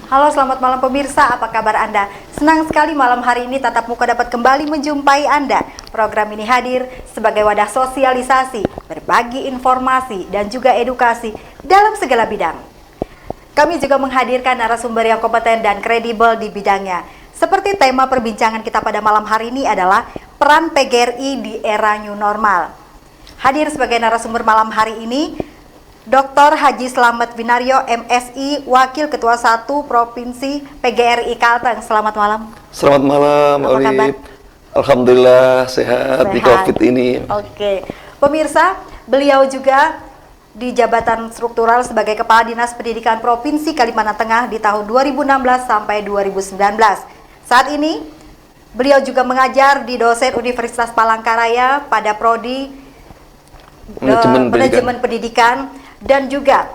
Halo, selamat malam pemirsa, apa kabar Anda? Senang sekali malam hari ini Tatap Muka dapat kembali menjumpai Anda. Program ini hadir sebagai wadah sosialisasi, berbagi informasi, dan juga edukasi dalam segala bidang. Kami juga menghadirkan narasumber yang kompeten dan kredibel di bidangnya. Seperti tema perbincangan kita pada malam hari ini adalah peran PGRI di era new normal. Hadir sebagai narasumber malam hari ini Dr. Haji Slamet Winaryo, MSI, Wakil Ketua 1 Provinsi PGRI Kalteng. Selamat malam. Selamat malam, apa kabar? Alhamdulillah sehat di COVID ini. Oke, pemirsa, beliau juga di jabatan struktural sebagai Kepala Dinas Pendidikan Provinsi Kalimantan Tengah di tahun 2016 sampai 2019. Saat ini, beliau juga mengajar di dosen Universitas Palangkaraya pada Prodi Manajemen Pendidikan. Dan juga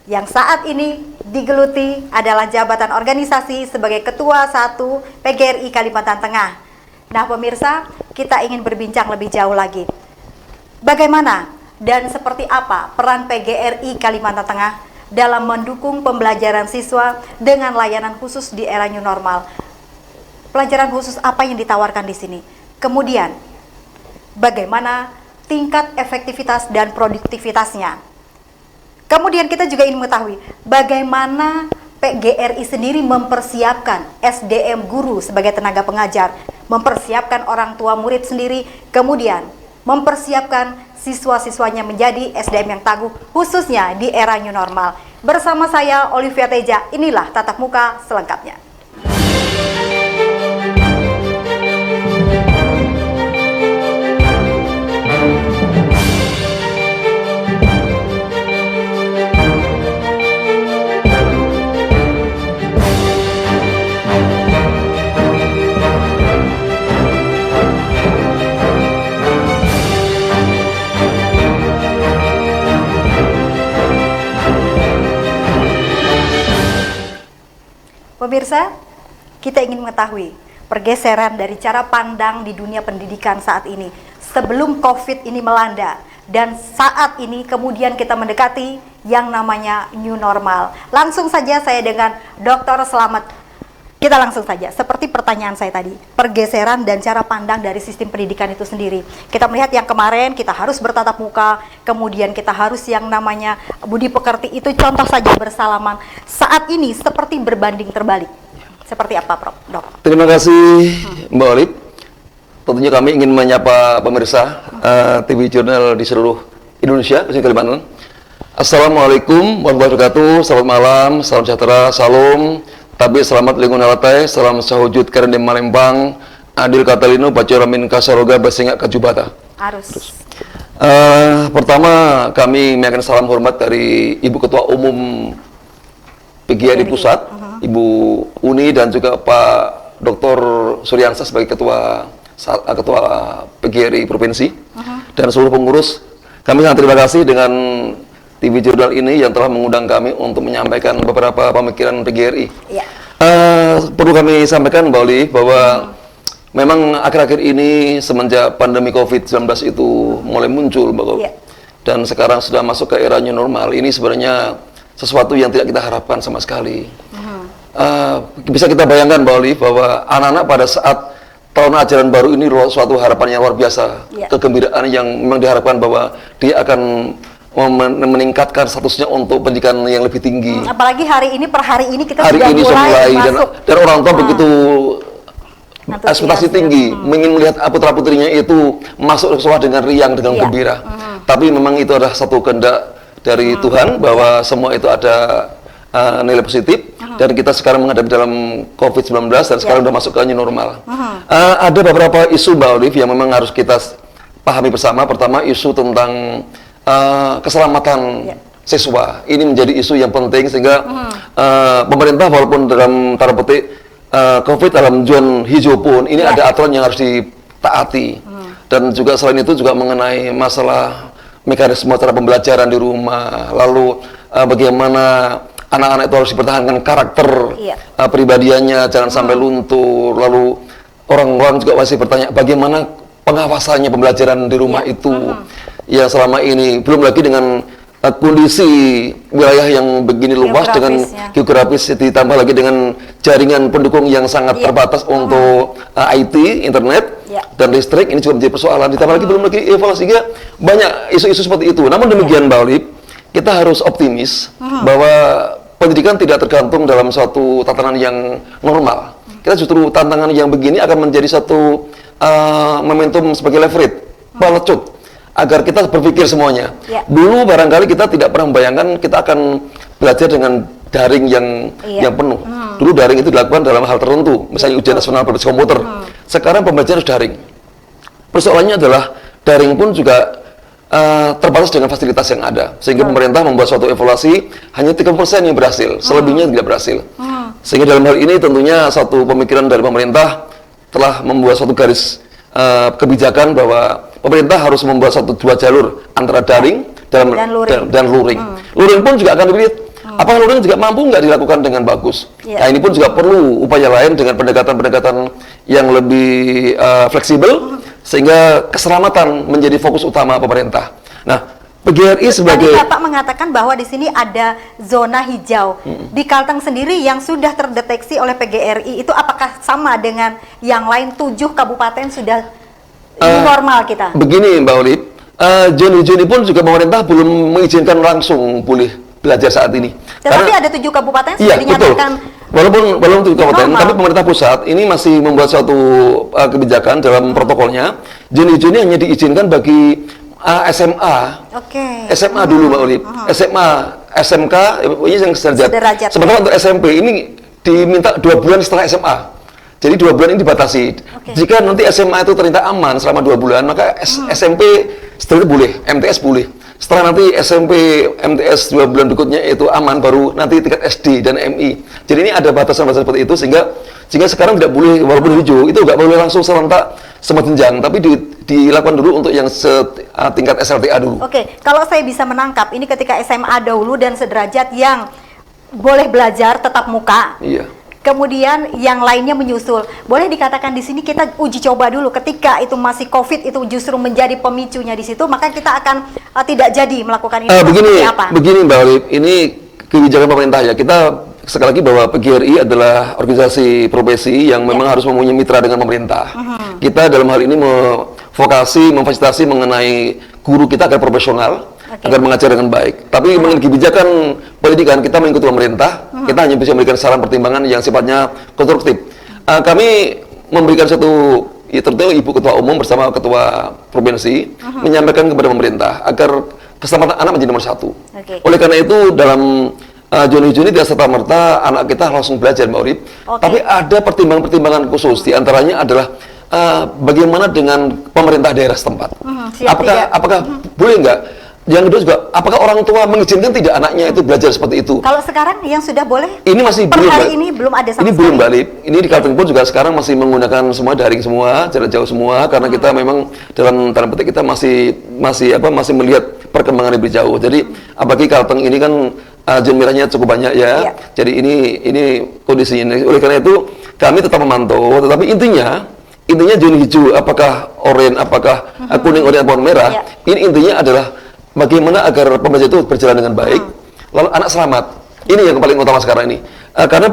yang saat ini digeluti adalah jabatan organisasi sebagai Ketua 1 PGRI Kalimantan Tengah. Nah pemirsa, kita ingin berbincang lebih jauh lagi. Bagaimana dan seperti apa peran PGRI Kalimantan Tengah dalam mendukung pembelajaran siswa dengan layanan khusus di era new normal? Pelajaran khusus apa yang ditawarkan di sini? Kemudian, bagaimana tingkat efektivitas dan produktivitasnya? Kemudian kita juga ingin mengetahui bagaimana PGRI sendiri mempersiapkan SDM guru sebagai tenaga pengajar, mempersiapkan orang tua murid sendiri, kemudian mempersiapkan siswa-siswanya menjadi SDM yang tangguh khususnya di era new normal. Bersama saya Olivia Teja, inilah Tatap Muka selengkapnya. Pemirsa, kita ingin mengetahui pergeseran dari cara pandang di dunia pendidikan saat ini sebelum COVID ini melanda dan saat ini kemudian kita mendekati yang namanya new normal. Langsung saja saya dengan Dr. Slamet. Kita langsung saja, seperti pertanyaan saya tadi, pergeseran dan cara pandang dari sistem pendidikan itu sendiri. Kita melihat yang kemarin kita harus bertatap muka, kemudian kita harus yang namanya budi pekerti, itu contoh saja bersalaman. Saat ini seperti berbanding terbalik. Seperti apa, Prof? Dok? Terima kasih, Mbak Olip. Tentunya kami ingin menyapa pemirsa TV Jurnal di seluruh Indonesia, khususnya Kalimantan. Assalamualaikum warahmatullahi wabarakatuh, selamat malam, salam sejahtera, salam. Tapi selamat lingkungan alatai, salam sahujud karen di Malembang, adil katalino, bacaramin kasaroga, basingak kajubata. Harus. Pertama kami menyampaikan salam hormat dari Ibu Ketua Umum PGRI Pusat, Ibu Uni, dan juga Pak Dr. Suryansa sebagai Ketua PGRI Provinsi, dan seluruh pengurus. Kami sangat terima kasih dengan TV Jurnal ini yang telah mengundang kami untuk menyampaikan beberapa pemikiran PGRI. Ya. Perlu kami sampaikan, Mbak Oli, bahwa memang akhir-akhir ini semenjak pandemi COVID-19 itu mulai muncul, Mbak Oli. Ya. Dan sekarang sudah masuk ke era new normal. Ini sebenarnya sesuatu yang tidak kita harapkan sama sekali. Bisa kita bayangkan, Mbak Oli, bahwa anak-anak pada saat tahun ajaran baru ini suatu harapan yang luar biasa. Ya. Kegembiraan yang memang diharapkan bahwa dia akan meningkatkan statusnya untuk pendidikan yang lebih tinggi. Apalagi hari ini per hari ini kita hari sudah ini mulai masuk. Dan orang tua begitu ekspektasi tinggi, ingin melihat putra-putrinya itu masuk ke sekolah dengan riang, dengan gembira. Tapi memang itu adalah satu kehendak dari Tuhan bahwa semua itu ada nilai positif. Dan kita sekarang menghadapi dalam COVID-19 dan sekarang sudah masuk ke new normal. Ada beberapa isu, Mbak Olive, yang memang harus kita pahami bersama. Pertama, isu tentang keselamatan siswa. Ini menjadi isu yang penting sehingga pemerintah walaupun dalam tanda petik COVID dalam zona hijau pun ini ada aturan yang harus ditaati. Dan juga selain itu juga mengenai masalah mekanisme cara pembelajaran di rumah, lalu bagaimana anak-anak itu harus dipertahankan karakter pribadiannya, jangan sampai luntur. Lalu orang-orang juga masih bertanya bagaimana pengawasannya pembelajaran di rumah itu yang selama ini, belum lagi dengan kondisi wilayah yang begini luas dengan geografis ditambah lagi dengan jaringan pendukung yang sangat terbatas untuk IT, internet dan listrik, ini juga menjadi persoalan. Ditambah lagi belum lagi evaluasi, sehingga banyak isu-isu seperti itu. Namun demikian Mbak Olip, kita harus optimis bahwa pendidikan tidak tergantung dalam suatu tatanan yang normal. Kita justru tantangan yang begini akan menjadi satu momentum sebagai leverage, pelecut, agar kita berpikir semuanya. Dulu barangkali kita tidak pernah membayangkan kita akan belajar dengan daring yang penuh. Dulu daring itu dilakukan dalam hal tertentu, misalnya ujian nasional berbasis komputer. Sekarang pembelajaran harus daring. Persoalannya adalah daring pun juga terbatas dengan fasilitas yang ada, sehingga pemerintah membuat suatu evaluasi hanya 30% yang berhasil, selebihnya tidak berhasil. Sehingga dalam hal ini tentunya satu pemikiran dari pemerintah telah membuat suatu garis kebijakan bahwa pemerintah harus membuat dua jalur antara daring dan luring. Luring pun juga akan dilihat apakah luring juga mampu nggak dilakukan dengan bagus. Nah, ini pun juga perlu upaya lain dengan pendekatan-pendekatan yang lebih fleksibel, sehingga keselamatan menjadi fokus utama pemerintah. Nah, PGRI sebagai... Tadi Bapak mengatakan bahwa di sini ada zona hijau. Di Kalteng sendiri yang sudah terdeteksi oleh PGRI, itu apakah sama dengan yang lain 7 kabupaten sudah normal kita? Begini Mbak Olip, zona hijau ini pun juga pemerintah belum mengizinkan langsung boleh belajar saat ini. Tetapi ada 7 kabupaten sudah dinyatakan... Walaupun 7 kabupaten, tapi pemerintah pusat ini masih membuat suatu kebijakan dalam protokolnya. Zona hijau ini hanya diizinkan bagi SMA, SMA dulu Mbak Olip, SMA, SMK, ini yang sederajat. Sementara untuk SMP ini diminta 2 bulan setelah SMA. Jadi 2 bulan ini dibatasi. Jika nanti SMA itu ternyata aman selama 2 bulan, maka SMP setelah itu boleh, MTS boleh. Setelah nanti SMP, MTS 2 bulan berikutnya itu aman, baru nanti tingkat SD dan MI. Jadi ini ada batasan-batasan seperti itu, sehingga sekarang tidak boleh, walaupun hijau, itu nggak boleh langsung serentak semua jenjang, tapi dilakukan dulu untuk yang tingkat SLTA dulu. Kalau saya bisa menangkap, ini ketika SMA dahulu dan sederajat yang boleh belajar tetap muka. Kemudian yang lainnya menyusul. Boleh dikatakan di sini kita uji coba dulu. Ketika itu masih COVID, itu justru menjadi pemicunya di situ, maka kita akan tidak jadi melakukan ini. Begini Mbak Olip, ini kebijakan pemerintah ya. Kita sekali lagi bahwa PGRI adalah organisasi profesi yang memang harus mempunyai mitra dengan pemerintah. Kita dalam hal ini memfasilitasi mengenai guru kita agar profesional, agar mengajar dengan baik. Tapi mengenai kebijakan pendidikan kita mengikuti pemerintah, kita hanya bisa memberikan saran pertimbangan yang sifatnya konstruktif. Kami memberikan satu, terutama Ibu Ketua Umum bersama Ketua Provinsi menyampaikan kepada pemerintah agar keselamatan anak menjadi nomor 1. Oleh karena itu dalam zona hijau ini tidak serta-merta anak kita langsung belajar Mbak Urip, tapi ada pertimbangan-pertimbangan khusus. Di antaranya adalah bagaimana dengan pemerintah daerah setempat. Apakah boleh nggak? Yang kedua juga, apakah orang tua mengizinkan tidak anaknya itu belajar seperti itu? Kalau sekarang yang sudah boleh? Ini masih per hari ini belum ada sama sekali. Ini belum balik. Ini di Kalteng pun juga sekarang masih menggunakan semua daring semua, jarak jauh semua, karena kita memang dalam tanda petik kita masih melihat perkembangan lebih jauh. Jadi apalagi Kalteng ini kan zona merahnya cukup banyak ya. Jadi ini kondisinya. Oleh karena itu kami tetap memantau, tetapi intinya zona hijau, apakah oranye, apakah kuning, oranye, atau merah, ini intinya adalah bagaimana agar pembelajaran itu berjalan dengan baik, lalu anak selamat. Ini yang paling utama sekarang ini. Karena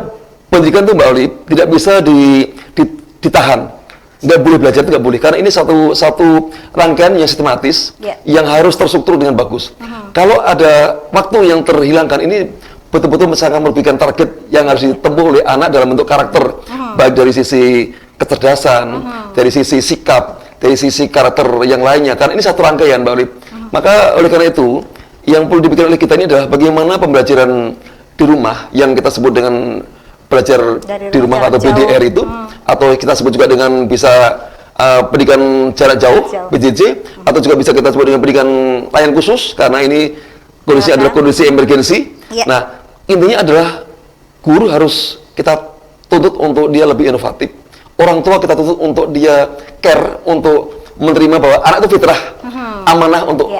pendidikan itu Mbak Oli tidak bisa ditahan, nggak boleh belajar itu nggak boleh. Karena ini satu rangkaian yang sistematis, yang harus terstruktur dengan bagus. Kalau ada waktu yang terhilangkan, ini betul-betul sangat merugikan target yang harus ditempuh oleh anak dalam bentuk karakter, baik dari sisi kecerdasan, dari sisi sikap, dari sisi karakter yang lainnya. Karena ini satu rangkaian Mbak Oli. Maka oleh karena itu, yang perlu dipikirkan oleh kita ini adalah bagaimana pembelajaran di rumah yang kita sebut dengan belajar di rumah atau PDR itu, atau kita sebut juga dengan bisa pendidikan jarak jauh, PJJ, atau juga bisa kita sebut dengan pendidikan layanan khusus, karena ini kondisi adalah kondisi emergensi. Nah, intinya adalah guru harus kita tuntut untuk dia lebih inovatif. Orang tua kita tuntut untuk dia care, untuk menerima bahwa anak itu fitrah, amanah untuk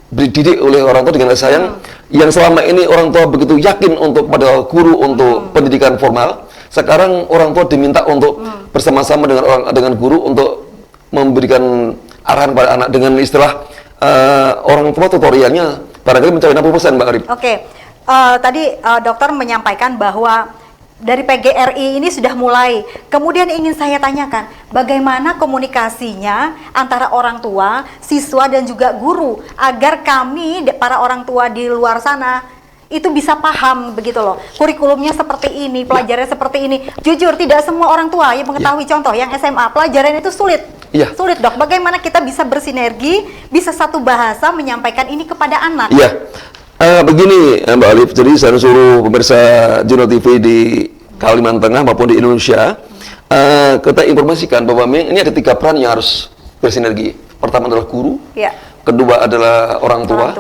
dididik oleh orang tua dengan kasih sayang. Yang selama ini orang tua begitu yakin untuk pada guru untuk pendidikan formal, sekarang orang tua diminta untuk bersama-sama dengan guru untuk memberikan arahan pada anak dengan istilah orang tua tutorialnya barangkali mencapai 60%, Mbak Arif. Oke, tadi dokter menyampaikan bahwa dari PGRI ini sudah mulai. Kemudian ingin saya tanyakan, bagaimana komunikasinya antara orang tua, siswa dan juga guru agar kami para orang tua di luar sana itu bisa paham begitu loh. Kurikulumnya seperti ini, pelajarannya seperti ini. Jujur tidak semua orang tua yang mengetahui. Contoh yang SMA, pelajaran itu sulit. Sulit, Dok. Bagaimana kita bisa bersinergi, bisa satu bahasa menyampaikan ini kepada anak? Begini Mbak Alif, jadi saya suruh pemirsa Juno TV di Kalimantan Tengah maupun di Indonesia, kita informasikan bahwa ini ada 3 peran yang harus bersinergi. Pertama adalah guru, kedua adalah orang tua.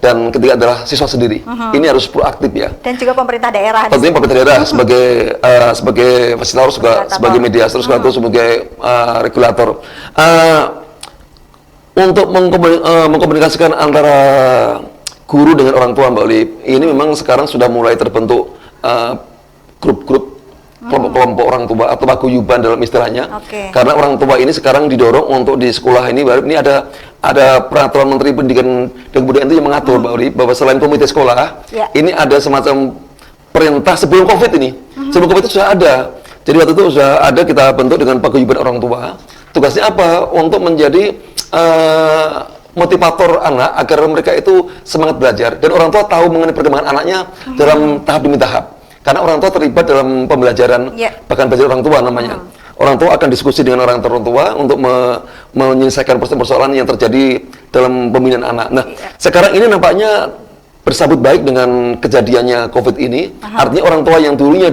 Dan ketiga adalah siswa sendiri. Ini harus proaktif ya. Dan juga pemerintah daerah. Tentunya pemerintah daerah sebagai fasilitator, juga sebagai mediator, juga sebagai regulator. Untuk mengkomunikasikan antara guru dengan orang tua, Mbak Lip, ini memang sekarang sudah mulai terbentuk grup-grup, kelompok-kelompok orang tua atau paguyuban dalam istilahnya. Karena orang tua ini sekarang didorong untuk di sekolah ini, Mbak Lip, ini ada peraturan Menteri Pendidikan dan Kebudayaan itu yang mengatur, Mbak Lip, bahwa selain komite sekolah, ini ada semacam perintah sebelum COVID ini. Sebelum COVID itu sudah ada. Jadi waktu itu sudah ada, kita bentuk dengan paguyuban orang tua. Tugasnya apa? Untuk menjadi motivator anak agar mereka itu semangat belajar dan orang tua tahu mengenai perkembangan anaknya dalam tahap demi tahap. Karena orang tua terlibat dalam pembelajaran, bahkan belajar orang tua namanya. Orang tua akan diskusi dengan orang tua untuk menyelesaikan persoalan yang terjadi dalam pembinaan anak. Nah, sekarang ini nampaknya bersambut baik dengan kejadiannya COVID ini. Artinya orang tua yang dulunya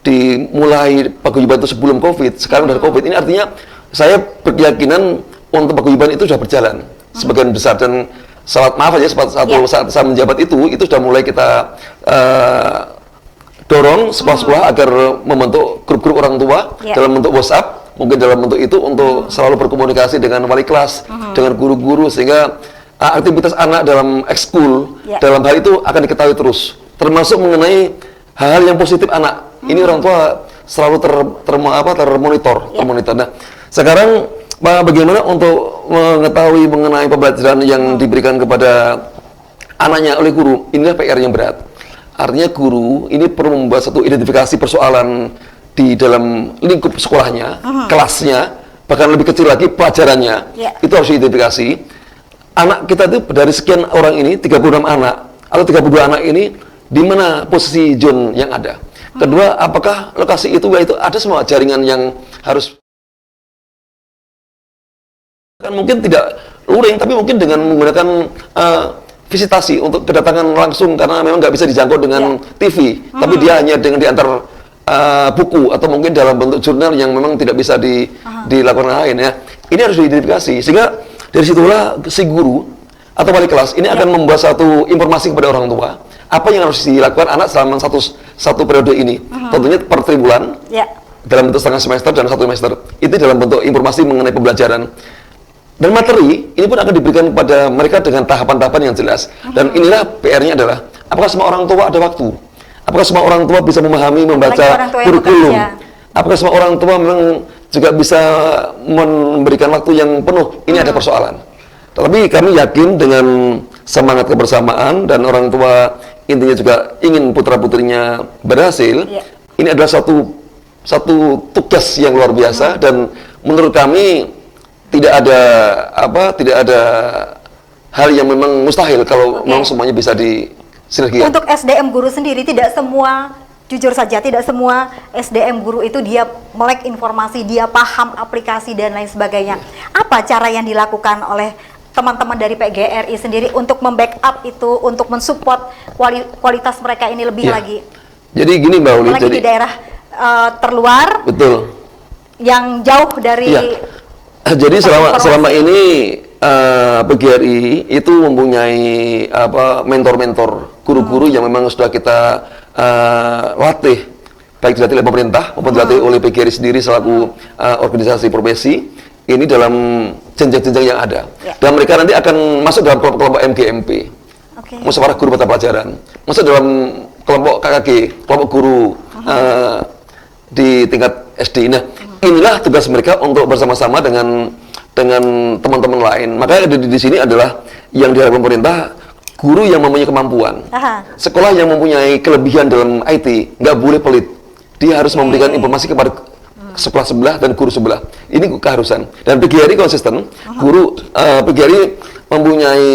dimulai paguyuban itu sebelum COVID, sekarang dari COVID ini artinya saya berkeyakinan untuk paguyuban itu sudah berjalan sebagian besar, dan saat saya menjabat itu sudah mulai kita dorong sekolah-sekolah agar membentuk grup-grup orang tua dalam bentuk WhatsApp, mungkin dalam bentuk itu untuk selalu berkomunikasi dengan wali kelas, dengan guru-guru, sehingga aktivitas anak dalam ekskul dalam hal itu akan diketahui terus, termasuk mengenai hal-hal yang positif anak. Ini orang tua selalu termonitor. Nah, sekarang bagaimana untuk mengetahui mengenai pembelajaran yang diberikan kepada anaknya oleh guru? Inilah PR yang berat. Artinya guru ini perlu membuat satu identifikasi persoalan di dalam lingkup sekolahnya, kelasnya, bahkan lebih kecil lagi pelajarannya. Itu harus diidentifikasi. Anak kita itu dari sekian orang ini, 36 anak atau 32 anak ini, di mana posisi zone yang ada. Kedua, apakah lokasi itu ada semua jaringan yang harus, kan mungkin tidak luring, tapi mungkin dengan menggunakan visitasi untuk kedatangan langsung, karena memang nggak bisa dijangkau dengan TV, tapi dia hanya dengan diantar buku atau mungkin dalam bentuk jurnal yang memang tidak bisa dilakukan lain ya. Ini harus diidentifikasi, sehingga dari situlah si guru atau wali kelas ini akan membuat satu informasi kepada orang tua apa yang harus dilakukan anak selama satu periode ini. Tentunya per tribulan dalam bentuk setengah semester dan 1 semester, itu dalam bentuk informasi mengenai pembelajaran. Dan materi ini pun akan diberikan kepada mereka dengan tahapan-tahapan yang jelas. Dan inilah PR-nya adalah, apakah semua orang tua ada waktu? Apakah semua orang tua bisa memahami, membaca kurikulum? Apakah semua orang tua memang juga bisa memberikan waktu yang penuh? Ini ada persoalan. Tetapi kami yakin dengan semangat kebersamaan dan orang tua intinya juga ingin putra-putrinya berhasil, ini adalah satu tugas yang luar biasa, dan menurut kami tidak ada hal yang memang mustahil kalau memang semuanya bisa disinergikan. Untuk SDM guru sendiri, tidak semua, jujur saja, tidak semua SDM guru itu dia melek informasi, dia paham aplikasi dan lain sebagainya. Apa cara yang dilakukan oleh teman-teman dari PGRI sendiri untuk membackup itu, untuk mensupport kualitas mereka ini lebih lagi? Jadi gini Mbak Uli, apalagi di daerah terluar, betul, yang jauh dari. Jadi selama ini PGRI itu mempunyai mentor-mentor, guru-guru yang memang sudah kita latih, baik dilatih oleh pemerintah maupun dilatih oleh PGRI sendiri selaku organisasi profesi. Ini dalam jenjang-jenjang yang ada. Dan mereka nanti akan masuk dalam kelompok MGMP, musyawarah guru mata pelajaran, masuk dalam kelompok KKG, kelompok guru di tingkat SD. Nah, inilah tugas mereka untuk bersama-sama dengan dengan teman-teman lain. Maka di sini adalah yang diharapkan pemerintah, guru yang mempunyai kemampuan, sekolah yang mempunyai kelebihan dalam IT, nggak boleh pelit. Dia harus memberikan informasi kepada sekolah sebelah dan guru sebelah. Ini keharusan. Dan PGRI konsisten, guru PGRI mempunyai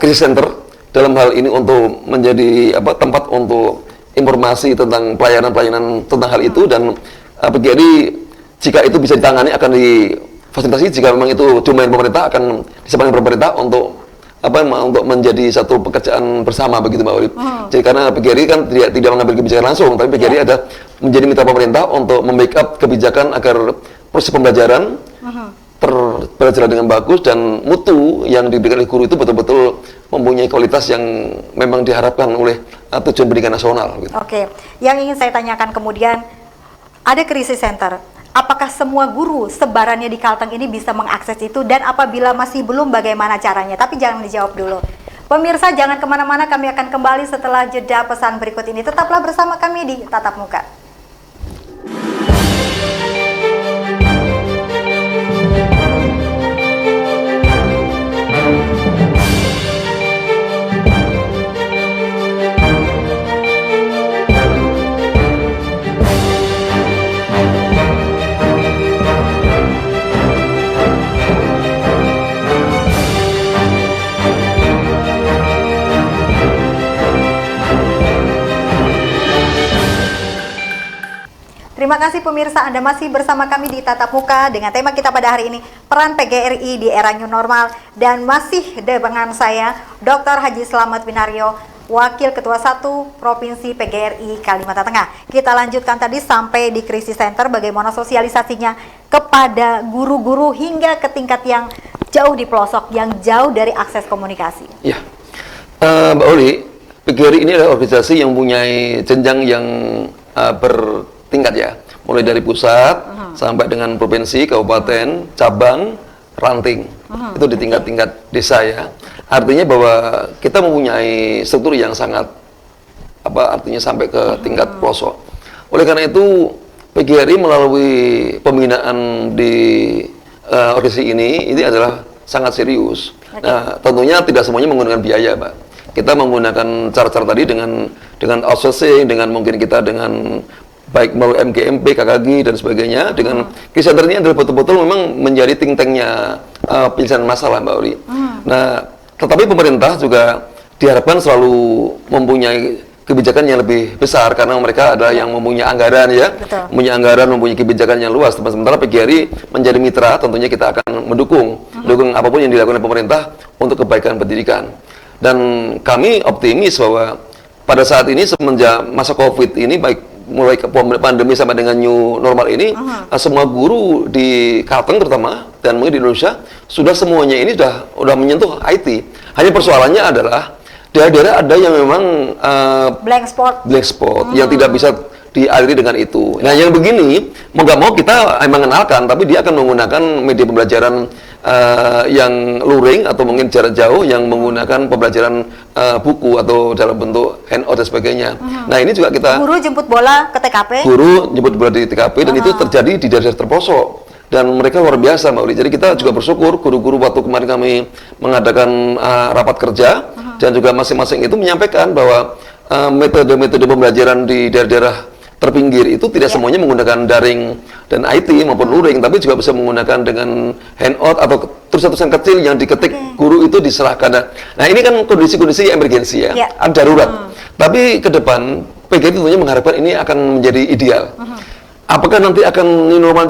krisis center dalam hal ini untuk menjadi tempat untuk informasi tentang pelayanan-pelayanan tentang hal itu, dan PGRI jika itu bisa ditangani akan difasilitasi, jika memang itu domain pemerintah akan disampaikan pemerintah untuk untuk menjadi satu pekerjaan bersama begitu Mbak Urip. Jadi karena PGRI kan tidak mengambil kebijakan langsung, tapi PGRI ada menjadi mitra pemerintah untuk membackup kebijakan agar proses pembelajaran berjalan dengan bagus dan mutu yang diberikan oleh guru itu betul-betul mempunyai kualitas yang memang diharapkan oleh tujuan pendidikan nasional. Gitu. Oke, yang ingin saya tanyakan kemudian, ada krisis center. Apakah semua guru sebarannya di Kalteng ini bisa mengakses itu, dan apabila masih belum bagaimana caranya? Tapi jangan dijawab dulu. Pemirsa jangan kemana-mana, kami akan kembali setelah jeda pesan berikut ini. Tetaplah bersama kami di Tatap Muka. Terima kasih pemirsa, Anda masih bersama kami di Tatap Muka dengan tema kita pada hari ini, peran PGRI di era new normal, dan masih dengan saya Dr. Haji Slamet Winaryo, Wakil Ketua 1 Provinsi PGRI Kalimantan Tengah. Kita lanjutkan tadi sampai di krisis center, bagaimana sosialisasinya kepada guru-guru hingga ke tingkat yang jauh di pelosok, yang jauh dari akses komunikasi. Ya, Mbak Oli, PGRI ini adalah organisasi yang mempunyai jenjang yang bertingkat ya, mulai dari pusat sampai dengan provinsi, kabupaten, cabang, ranting. Itu di tingkat-tingkat desa ya. Artinya bahwa kita mempunyai struktur yang sangat artinya sampai ke tingkat pelosok. Oleh karena itu PGRI melalui pembinaan di organisasi ini adalah sangat serius. Nah, tentunya tidak semuanya menggunakan biaya, Mbak. Kita menggunakan cara-cara tadi dengan outsourcing, dengan mungkin kita dengan baik melalui MGMP, KKG dan sebagainya. Dengan krisis center ini adalah betul-betul memang menjadi think tanknya penyelesaian masalah, Mbak Uli. Nah, tetapi pemerintah juga diharapkan selalu mempunyai kebijakan yang lebih besar karena mereka adalah yang mempunyai anggaran ya, mempunyai anggaran, mempunyai kebijakan yang luas. Sementara PGRI menjadi mitra, tentunya kita akan mendukung apapun yang dilakukan oleh pemerintah untuk kebaikan pendidikan. Dan kami optimis bahwa pada saat ini semenjak masa COVID ini, baik mulai pandemi sampai dengan new normal ini, semua guru di Kalteng terutama dan mungkin di Indonesia sudah semuanya ini sudah menyentuh IT. Hanya persoalannya adalah daerah-daerah ada yang memang blank spot yang tidak bisa dialiri dengan itu. Nah, yang begini mau nggak mau kita mengenalkan, tapi dia akan menggunakan media pembelajaran yang luring atau mungkin jarak jauh yang menggunakan pembelajaran buku atau dalam bentuk handout dan sebagainya. Nah, ini juga kita guru jemput bola ke TKP. Guru jemput bola di TKP dan itu terjadi di daerah terpelosok. Dan mereka luar biasa, Mbak Uli. Jadi kita juga bersyukur guru-guru waktu kemarin kami mengadakan rapat kerja dan juga masing-masing itu menyampaikan bahwa metode-metode pembelajaran di daerah-daerah terpinggir itu tidak semuanya menggunakan daring dan IT maupun luring, tapi juga bisa menggunakan dengan handout atau tulisan-tulisan kecil yang diketik guru itu diserahkan. Nah, ini kan kondisi-kondisi emergensi ya, darurat. Tapi ke depan PGRI tentunya mengharapkan ini akan menjadi ideal. Apakah nanti akan normal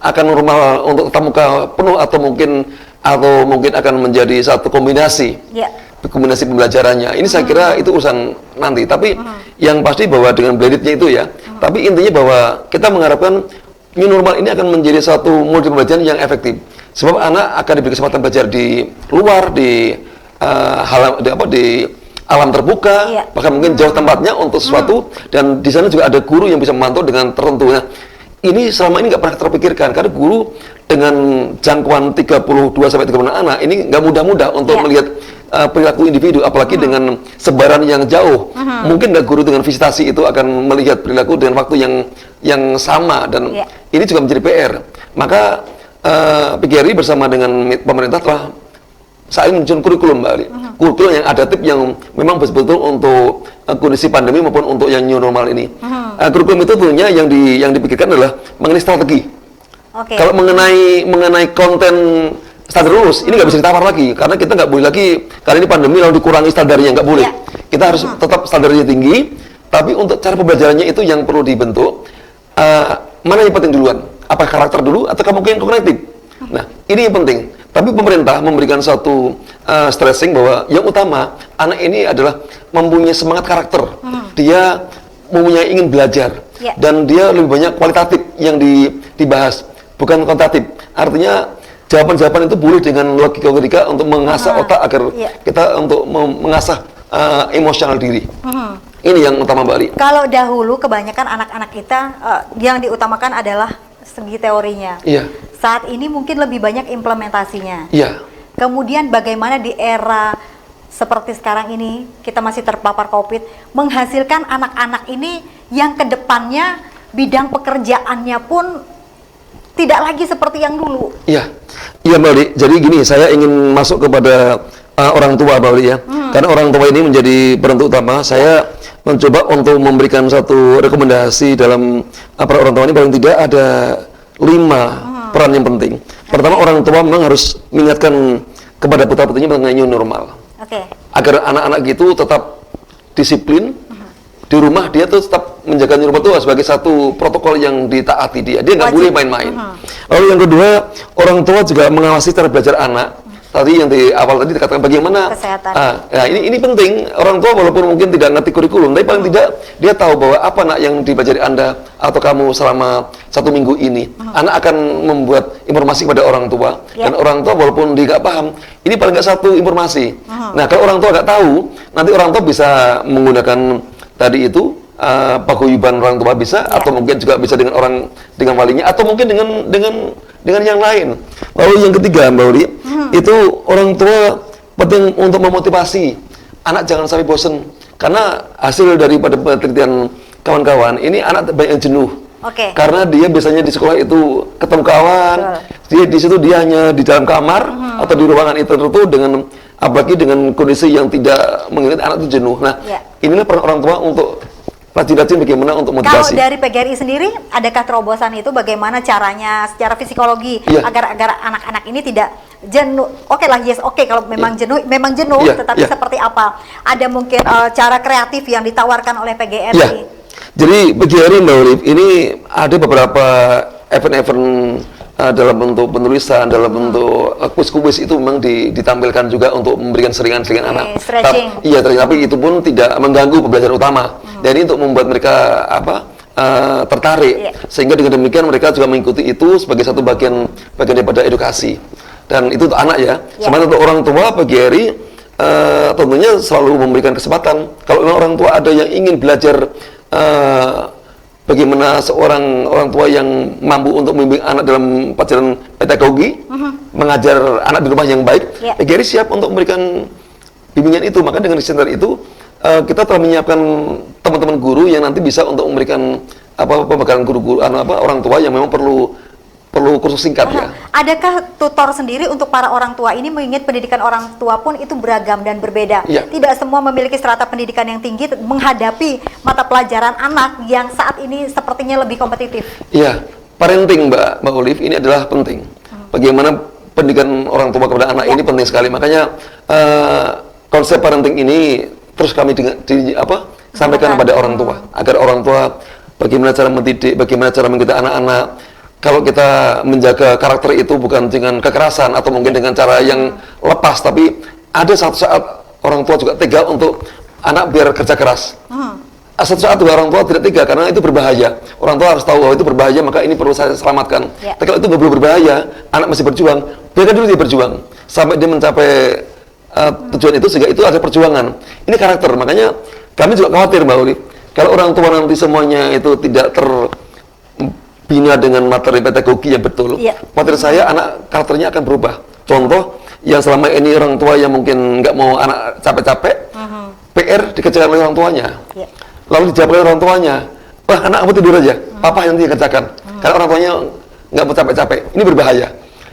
akan normal untuk tatap muka penuh atau mungkin akan menjadi satu kombinasi kombinasi pembelajarannya. Ini saya kira itu urusan nanti. Tapi yang pasti bahwa dengan blendednya itu ya. Tapi intinya bahwa kita mengharapkan new normal ini akan menjadi satu model pembelajaran yang efektif. Sebab anak akan diberi kesempatan belajar di luar, di alam terbuka, bahkan mungkin jauh tempatnya untuk sesuatu, dan di sana juga ada guru yang bisa memantau dengan tertentu. Nah, ini selama ini nggak pernah terpikirkan karena guru dengan jangkauan 32 sampai 36 anak ini nggak mudah-mudah untuk melihat perilaku individu, apalagi dengan sebaran yang jauh. Mungkin nggak guru dengan visitasi itu akan melihat perilaku dengan waktu yang sama, dan ini juga menjadi PR. Maka PGRI bersama dengan pemerintah telah saat ini menyusun kurikulum, Mbak Ali. Kurikulum yang adaptif yang memang betul-betul untuk kondisi pandemi maupun untuk yang new normal ini. Kurikulum itu tentunya yang dipikirkan adalah mengenai strategi. Kalau mengenai konten standar lulus, ini nggak bisa ditawar lagi, karena kita nggak boleh lagi, karena ini pandemi lalu dikurangi standarnya, nggak boleh. Kita harus tetap standarnya tinggi, tapi untuk cara pembelajarannya itu yang perlu dibentuk. Mana yang penting duluan? Apa karakter dulu atau mungkin kognitif? Nah, ini yang penting. Tapi pemerintah memberikan satu stressing bahwa yang utama anak ini adalah mempunyai semangat karakter. Dia mempunyai ingin belajar dan dia lebih banyak kualitatif yang dibahas, bukan kuantitatif. Artinya jawaban-jawaban itu boleh dengan logika untuk mengasah otak agar kita untuk mengasah emosional diri. Ini yang utama, Mbak Ali. Kalau dahulu kebanyakan anak-anak kita yang diutamakan adalah segi teorinya. Saat ini mungkin lebih banyak implementasinya. Kemudian bagaimana di era seperti sekarang ini, kita masih terpapar COVID, menghasilkan anak-anak ini yang kedepannya bidang pekerjaannya pun tidak lagi seperti yang dulu. Iya, Mbak Ali. Jadi gini, saya ingin masuk kepada orang tua, Mbak Ali ya. Karena orang tua ini menjadi penentu utama. Saya mencoba untuk memberikan satu rekomendasi dalam para orang tua ini, paling tidak ada 5 peran yang penting. Pertama, orang tua memang harus mengingatkan kepada putra-putrinya mengenai new normal. Agar anak-anak gitu tetap disiplin. Di rumah dia tuh tetap menjaga new normal itu sebagai satu protokol yang ditaati dia nggak boleh main-main. Lalu yang kedua, orang tua juga mengawasi cara belajar anak. Tadi yang di awal tadi dikatakan bagaimana kesehatan. Ini penting. Orang tua walaupun mungkin tidak ngerti kurikulum, tapi paling tidak dia tahu bahwa apa nak yang dipelajari Anda atau kamu selama 1 minggu ini. Anak akan membuat informasi kepada orang tua, dan orang tua walaupun dia nggak paham, ini paling nggak satu informasi. Nah, kalau orang tua nggak tahu, nanti orang tua bisa menggunakan tadi itu paguyuban orang tua bisa, atau mungkin juga bisa dengan walinya, atau mungkin dengan yang lain. Lalu yang ketiga, Mbak Uli, itu orang tua penting untuk memotivasi anak jangan sampai bosan, karena hasil daripada penelitian kawan-kawan ini anak banyak yang jenuh. Karena dia biasanya di sekolah itu ketemu kawan, di situ dia hanya di dalam kamar atau di ruangan itu tertutup dengan apalagi dengan kondisi yang tidak mengingat anak itu jenuh. Nah, inilah peran orang tua untuk rajin-rajin bagaimana untuk motivasi. Kalau dari PGRI sendiri, adakah terobosan itu bagaimana caranya secara psikologi agar anak-anak ini tidak jenuh? Kalau memang jenuh, tetapi seperti apa? Ada mungkin cara kreatif yang ditawarkan oleh PGRI? Jadi PGRI, Mbak Olive, ini ada beberapa event-event dalam bentuk penulisan, dalam bentuk kuis-kuis itu memang ditampilkan juga untuk memberikan seringan-seringan anak. Tapi itu pun tidak mengganggu pembelajaran utama. Dan untuk membuat mereka tertarik, sehingga dengan demikian mereka juga mengikuti itu sebagai satu bagian daripada edukasi. Dan itu untuk anak ya. Sementara untuk orang tua, PGRI tentunya selalu memberikan kesempatan. Kalau orang tua ada yang ingin belajar bagaimana seorang orang tua yang mampu untuk membimbing anak dalam pelajaran pedagogi, mengajar anak di rumah yang baik, PGRI siap untuk memberikan bimbingan itu. Maka dengan center itu kita telah menyiapkan teman-teman guru yang nanti bisa untuk memberikan pembekalan guru-guru orang tua yang memang perlu kursus singkat ya. Adakah tutor sendiri untuk para orang tua ini, mengingat pendidikan orang tua pun itu beragam dan berbeda. Tidak semua memiliki strata pendidikan yang tinggi menghadapi mata pelajaran anak yang saat ini sepertinya lebih kompetitif. Parenting Mbak Olive ini adalah penting. Bagaimana pendidikan orang tua kepada anak ini penting sekali. Makanya konsep parenting ini terus kami sampaikan kepada orang tua, agar orang tua bagaimana cara mendidik, bagaimana cara mengikuti anak-anak. Kalau kita menjaga karakter itu bukan dengan kekerasan atau mungkin dengan cara yang lepas, tapi ada satu saat orang tua juga tega untuk anak biar kerja keras. Satu saat juga orang tua tidak tega karena itu berbahaya. Orang tua harus tahu bahwa itu berbahaya, maka ini perlu saya selamatkan. Tapi kalau itu belum berbahaya, anak masih berjuang, biarkan dulu dia berjuang sampai dia mencapai tujuan itu, sehingga itu ada perjuangan. Ini karakter, makanya kami juga khawatir, Mbak Uli, kalau orang tua nanti semuanya itu tidak terbina dengan materi pedagogi yang betul, khawatir saya anak karakternya akan berubah. Contoh, yang selama ini orang tua yang mungkin nggak mau anak capek-capek, PR dikerjakan oleh orang tuanya, lalu dijawab oleh orang tuanya, wah anak kamu tidur aja, papa yang nanti kerjakan, karena orang tuanya nggak mau capek-capek. Ini berbahaya.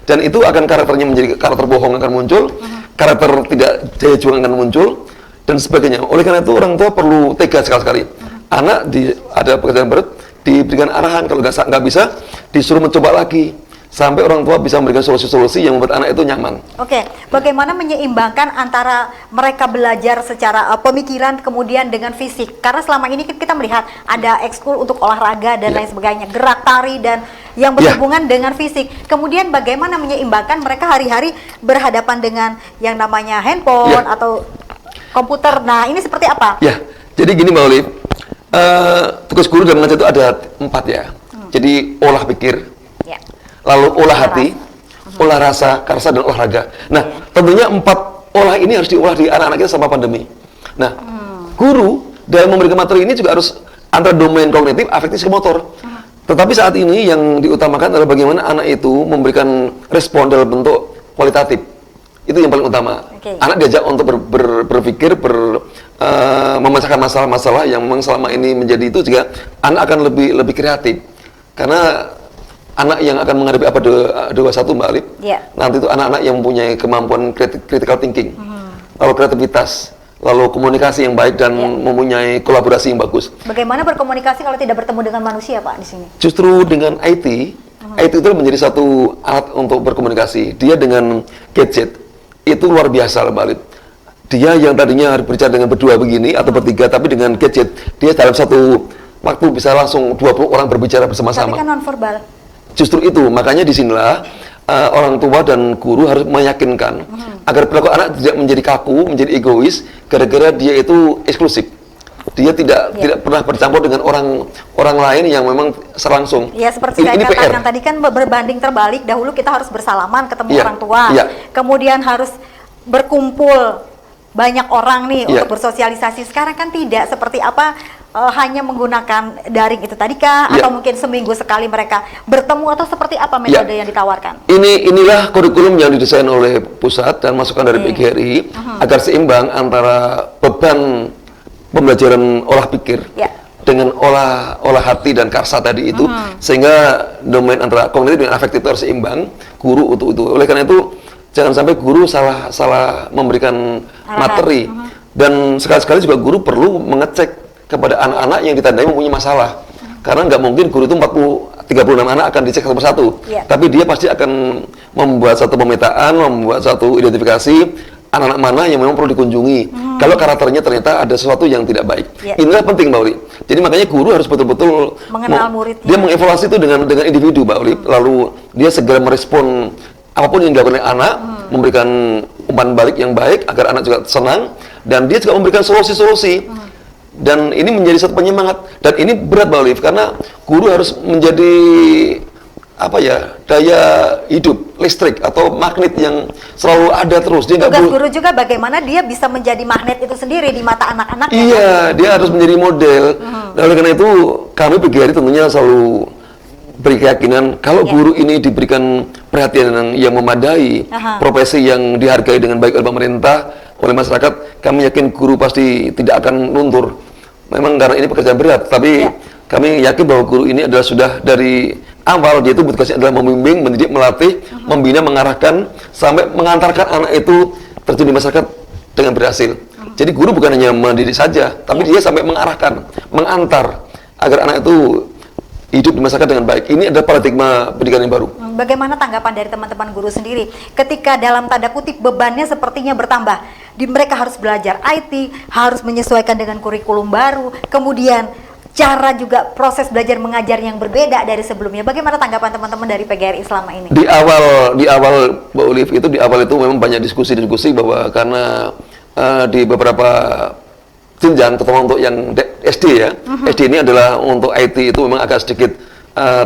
Dan itu akan karakternya menjadi karakter bohong akan muncul, karakter tidak daya juang akan muncul, dan sebagainya. Oleh karena itu orang tua perlu tegas sekali-sekali. Anak ada pekerjaan berat, diberikan arahan, kalau nggak bisa, disuruh mencoba lagi. Sampai orang tua bisa memberikan solusi-solusi yang membuat anak itu nyaman. Oke, bagaimana menyeimbangkan antara mereka belajar secara pemikiran kemudian dengan fisik? Karena selama ini kita melihat ada ekskul untuk olahraga dan lain sebagainya, gerak tari dan yang berhubungan dengan fisik. Kemudian bagaimana menyeimbangkan mereka hari-hari berhadapan dengan yang namanya handphone atau komputer. Nah, ini seperti apa? Ya, jadi gini Mbak Olive, tugas guru dalam mengajar itu ada 4 ya. Jadi olah pikir, lalu olah hati, olah rasa, karsa, dan olahraga. Nah, tentunya 4 olah ini harus diolah di anak-anak kita selama pandemi. Nah, guru dalam memberikan materi ini juga harus antara domain kognitif, afektif, motor. Tetapi saat ini yang diutamakan adalah bagaimana anak itu memberikan respon dalam bentuk kualitatif. Itu yang paling utama. Anak diajak untuk berpikir, memecahkan masalah-masalah yang memang selama ini menjadi itu, juga anak akan lebih kreatif. Karena anak yang akan menghadapi apa 21 Mbak Alip, nanti itu anak-anak yang mempunyai kemampuan critical thinking, lalu kreativitas, lalu komunikasi yang baik dan mempunyai kolaborasi yang bagus. Bagaimana berkomunikasi kalau tidak bertemu dengan manusia, Pak, di sini? Justru dengan IT itu menjadi satu alat untuk berkomunikasi. Dia dengan gadget itu luar biasa Mbak Alip. Dia yang tadinya berbicara dengan berdua begini atau bertiga, tapi dengan gadget dia dalam satu waktu bisa langsung 20 orang berbicara bersama-sama. Tapi kan non-verbal. Justru itu, makanya disinilah orang tua dan guru harus meyakinkan agar perilaku anak tidak menjadi kaku, menjadi egois, gara-gara dia itu eksklusif. Dia tidak pernah bercampur dengan orang lain yang memang selangsung. Ya, seperti saya katakan tadi kan berbanding terbalik, dahulu kita harus bersalaman ketemu orang tua, kemudian harus berkumpul banyak orang nih untuk bersosialisasi. Sekarang kan tidak, seperti apa, hanya menggunakan daring itu tadi kah, atau mungkin seminggu sekali mereka bertemu, atau seperti apa metode yang ditawarkan? Inilah kurikulum yang didesain oleh pusat dan masukan dari PGRI agar seimbang antara beban pembelajaran olah pikir dengan olah hati dan karsa tadi itu, sehingga domain antara kognitif dan afektif itu harus seimbang. Guru untuk itu. Oleh karena itu jangan sampai guru salah memberikan materi, dan sekali-sekali juga guru perlu mengecek kepada anak-anak yang ditandai mempunyai masalah, karena nggak mungkin guru itu 36 anak akan dicek satu persatu, tapi dia pasti akan membuat satu pemetaan, membuat satu identifikasi anak-anak mana yang memang perlu dikunjungi kalau karakternya ternyata ada sesuatu yang tidak baik. Inilah penting Mbak Uli. Jadi makanya guru harus betul-betul mengenal muridnya. Dia mengevaluasi itu dengan individu Mbak Uli, lalu dia segera merespon apapun yang dilakukan oleh anak, memberikan umpan balik yang baik agar anak juga senang, dan dia juga memberikan solusi-solusi. Dan ini menjadi satu penyemangat, dan ini berat Mbak Olive, karena guru harus menjadi daya hidup listrik atau magnet yang selalu ada terus. Dia tugas guru juga bagaimana dia bisa menjadi magnet itu sendiri di mata anak-anak. Iya, dia harus menjadi model. Dan oleh karena itu kami PGRI tentunya selalu beri keyakinan kalau guru ini diberikan perhatian yang memadai, profesi yang dihargai dengan baik oleh pemerintah, oleh masyarakat, kami yakin guru pasti tidak akan luntur. Memang karena ini pekerjaan berat, tapi kami yakin bahwa guru ini adalah sudah dari awal dia itu tugasnya adalah membimbing, mendidik, melatih, membina, mengarahkan, sampai mengantarkan anak itu terjun di masyarakat dengan berhasil. Jadi guru bukan hanya mendidik saja, tapi dia sampai mengarahkan, mengantar agar anak itu hidup di masyarakat dengan baik. Ini adalah paradigma pendidikan yang baru. Bagaimana tanggapan dari teman-teman guru sendiri ketika dalam tanda kutip bebannya sepertinya bertambah? Mereka harus belajar IT, harus menyesuaikan dengan kurikulum baru, kemudian cara juga proses belajar mengajar yang berbeda dari sebelumnya. Bagaimana tanggapan teman-teman dari PGRI selama ini? Di awal Mbak Olive, di awal itu memang banyak diskusi bahwa karena di beberapa jenjang, terutama untuk yang SD ya, SD ini adalah untuk IT itu memang agak sedikit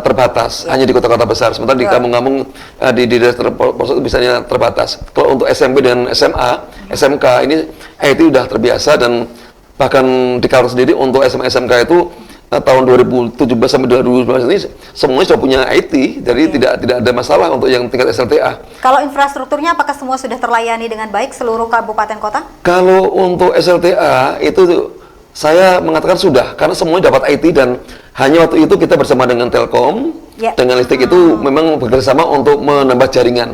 terbatas, hanya di kota-kota besar. Sementara di kampung-kampung, di daerah pelosok itu misalnya terbatas. Kalau untuk SMP dan SMA, SMK ini IT sudah terbiasa, dan bahkan di Kalteng sendiri untuk SMA SMK itu tahun 2017 sampai 2019 ini semuanya sudah punya IT, jadi tidak ada masalah untuk yang tingkat SLTA. Kalau infrastrukturnya apakah semua sudah terlayani dengan baik seluruh kabupaten kota? Kalau untuk SLTA itu saya mengatakan sudah, karena semuanya dapat IT, dan hanya waktu itu kita bersama dengan Telkom Ya. dengan listrik itu memang bekerjasama untuk menambah jaringan.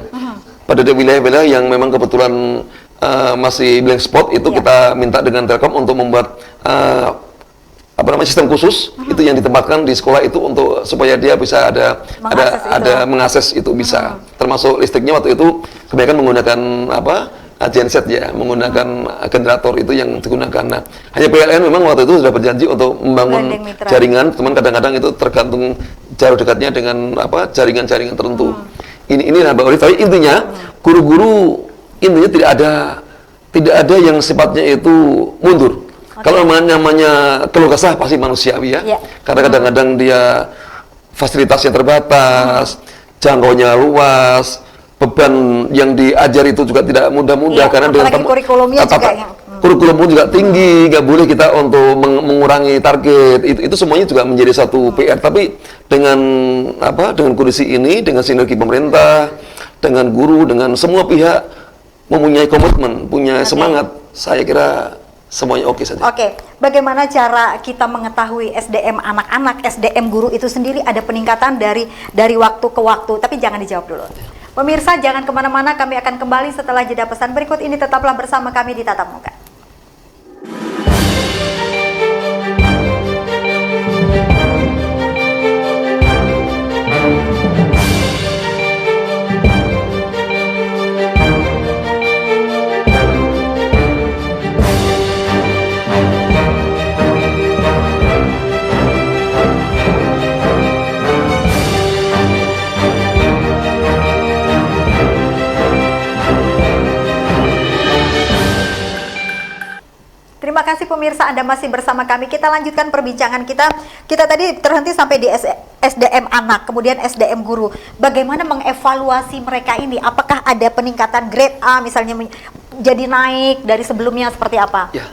Pada wilayah-wilayah yang memang kebetulan masih blank spot itu kita minta dengan Telkom untuk membuat sistem khusus itu yang ditempatkan di sekolah itu untuk supaya dia bisa ada mengakses itu bisa. Termasuk listriknya waktu itu kebanyakan menggunakan genset ya, menggunakan generator itu yang digunakan. Nah, hanya PLN memang waktu itu sudah berjanji untuk membangun jaringan, cuman kadang-kadang itu tergantung jarak dekatnya dengan jaringan-jaringan tertentu. Inilah Mbak Olive. Tapi intinya guru-guru intinya tidak ada yang sifatnya itu mundur. Kalau namanya keluh kesah pasti manusiawi ya. Karena kadang-kadang dia fasilitasnya terbatas, jangkauannya luas, beban yang diajar itu juga tidak mudah-mudah karena dengan kurikulumnya juga kurikulum pun juga tinggi, nggak boleh kita untuk mengurangi target. Itu semuanya juga menjadi satu PR. Tapi dengan kondisi ini, dengan sinergi pemerintah, dengan guru, dengan semua pihak mempunyai komitmen, punya semangat, saya kira semuanya oke saja. Oke, bagaimana cara kita mengetahui SDM anak-anak, SDM guru itu sendiri ada peningkatan dari waktu ke waktu? Tapi jangan dijawab dulu. Pemirsa, jangan kemana-mana, kami akan kembali setelah jeda pesan berikut ini. Tetaplah bersama kami di Tatap Muka. Terima kasih pemirsa, Anda masih bersama kami. Kita lanjutkan perbincangan kita. Kita tadi terhenti sampai di SDM anak, kemudian SDM guru. Bagaimana mengevaluasi mereka ini? Apakah ada peningkatan grade A misalnya jadi naik dari sebelumnya seperti apa? Ya.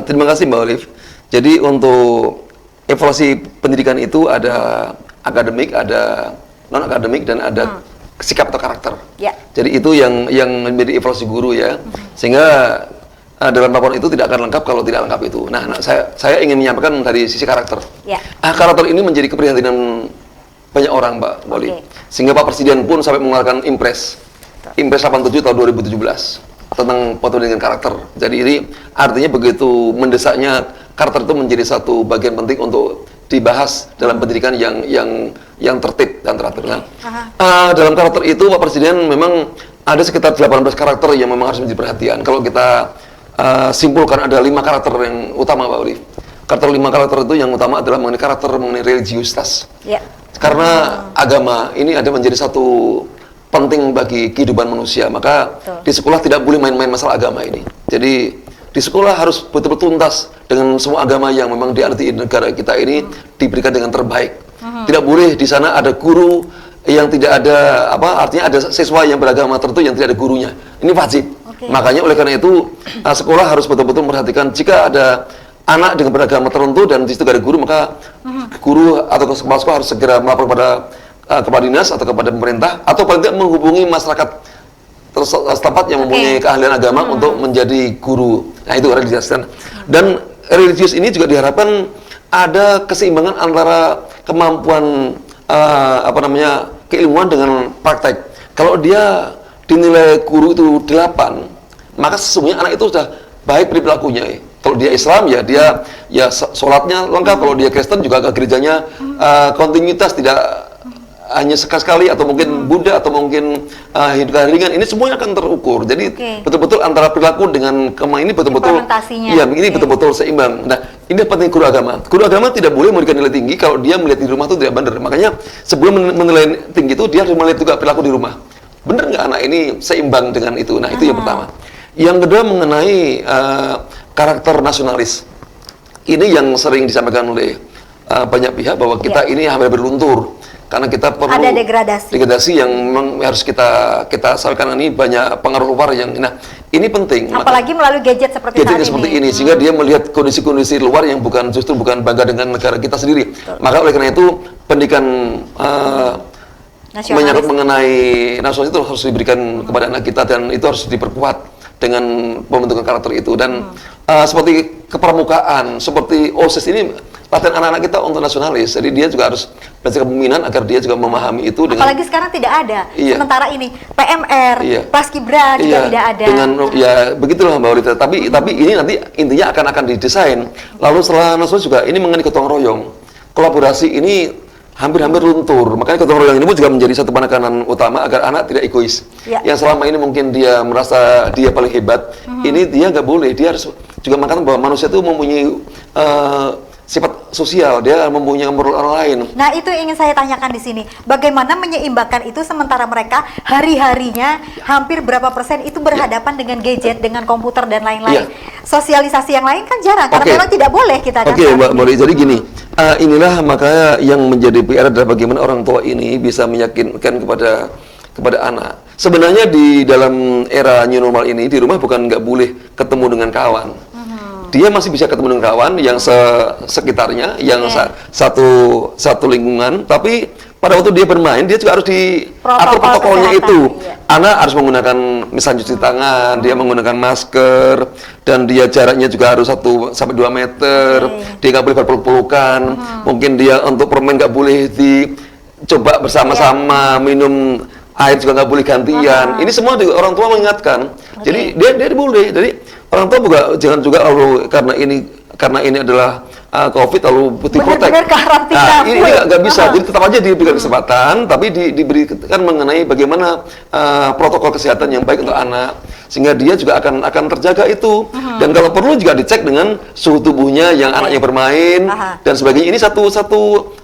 Terima kasih Mbak Olive. Jadi untuk evaluasi pendidikan itu ada akademik, ada non akademik dan ada sikap atau karakter. Ya. Jadi itu yang menjadi evaluasi guru ya. Sehingga dalam laporan itu tidak akan lengkap kalau tidak lengkap itu. Nah, saya ingin menyampaikan dari sisi karakter. Ya. Karakter ini menjadi keprihatinan banyak orang, Mbak Olive. Sehingga Pak Presiden pun sampai mengeluarkan Impres 87 tahun 2017 tentang pendidikan karakter. Jadi ini artinya begitu mendesaknya karakter itu menjadi satu bagian penting untuk dibahas dalam pendidikan yang tertib dan teratur. Nah, dalam karakter itu Pak Presiden memang ada sekitar 18 karakter yang memang harus menjadi perhatian. Kalau kita simpulkan ada 5 karakter yang utama, Pak Olive. Lima karakter itu yang utama adalah mengenai religiusitas. Ya. Karena agama ini ada menjadi satu penting bagi kehidupan manusia. Maka di sekolah tidak boleh main-main masalah agama ini. Jadi di sekolah harus betul-betul tuntas dengan semua agama yang memang dianut negara kita ini diberikan dengan terbaik. Tidak boleh di sana ada guru yang tidak ada artinya ada siswa yang beragama tertentu yang tidak ada gurunya. Ini wajib. Makanya oleh karena itu sekolah harus betul-betul memperhatikan jika ada anak dengan beragama tertentu dan di situ ada guru, maka guru atau kepala sekolah harus segera melapor kepada dinas atau kepada pemerintah atau paling tidak menghubungi masyarakat setempat yang mempunyai keahlian agama untuk menjadi guru. Nah, itu harus dijelaskan. Dan religius ini juga diharapkan ada keseimbangan antara kemampuan keilmuan dengan praktek. Kalau dia dinilai guru itu 8, maka sesungguhnya anak itu sudah baik perilakunya. Kalau dia Islam dia sholatnya lengkap, kalau dia Kristen juga ke gerejanya kontinuitas, tidak hanya sekali-sekali atau mungkin Buddha atau mungkin Hindu keharian, ini semuanya akan terukur. Jadi betul-betul antara perilaku dengan ini betul-betul betul-betul seimbang. Nah, ini penting guru agama. Guru agama tidak boleh memberikan nilai tinggi kalau dia melihat di rumah itu tidak benar. Makanya sebelum menilai tinggi itu dia harus melihat juga perilaku di rumah. Benar nggak anak ini seimbang dengan itu? Nah, itu yang pertama. Yang kedua mengenai karakter nasionalis. Ini yang sering disampaikan oleh banyak pihak bahwa kita ini hampir berluntur karena kita perlu ada degradasi yang memang harus kita sampaikan. Ini banyak pengaruh luar yang ini penting. Apalagi melalui gadget seperti ini sehingga dia melihat kondisi-kondisi luar yang bukan bangga dengan negara kita sendiri. Maka oleh karena itu pendidikan menyangkut mengenai nasionalis itu harus diberikan kepada anak kita dan itu harus diperkuat dengan pembentukan karakter itu. Dan seperti kepramukaan, seperti OSIS ini latihan anak-anak kita untuk nasionalis. Jadi dia juga harus belajar kepemimpinan agar dia juga memahami itu dengan Apalagi sekarang tidak ada. Iya. Sementara ini PMR, Iya. Paskibra juga Iya, tidak ada. dengan ya begitulah Mbak Orita. Tapi ini nanti intinya akan didesain. Lalu setelah nasionalis juga ini mengenai gotong royong. Kolaborasi ini hampir-hampir luntur. Makanya gotong royong ini pun juga menjadi satu penekanan utama agar anak tidak egois. Ya. Yang selama ini mungkin dia merasa dia paling hebat, ini dia nggak boleh. Dia harus juga mengatakan bahwa manusia itu mempunyai sifat sosial, dia mempunyai orang lain. Nah, itu yang ingin saya tanyakan di sini. Bagaimana menyeimbangkan itu sementara mereka hari-harinya hampir berapa persen itu berhadapan dengan gadget, dengan komputer dan lain-lain. Sosialisasi yang lain kan jarang karena memang tidak boleh kita kan. Oke, Mbak Mori. Jadi gini, inilah makanya yang menjadi PR adalah bagaimana orang tua ini bisa meyakinkan kepada anak. Sebenarnya di dalam era new normal ini di rumah bukan nggak boleh ketemu dengan kawan. Dia masih bisa ketemu dengan kawan yang sekitarnya, yang satu lingkungan, tapi pada waktu dia bermain, dia juga harus diatur protokolnya itu. Anak harus menggunakan misalnya cuci tangan, dia menggunakan masker, dan dia jaraknya juga harus 1 sampai 2 meter, dia nggak boleh berpeluk-pelukan, mungkin dia untuk permen nggak boleh dicoba bersama-sama, minum air juga nggak boleh gantian. Ini semua orang tua mengingatkan. Jadi dia boleh. Jadi orang tua jangan juga lalu karena ini adalah COVID lalu diprotek. Benar-benar karantina. Nah, ini nggak bisa. Jadi tetap aja diberikan kesempatan, tapi diberikan mengenai bagaimana protokol kesehatan yang baik untuk anak, sehingga dia juga akan terjaga itu. Dan kalau perlu juga dicek dengan suhu tubuhnya yang anaknya bermain dan sebagainya. Ini satu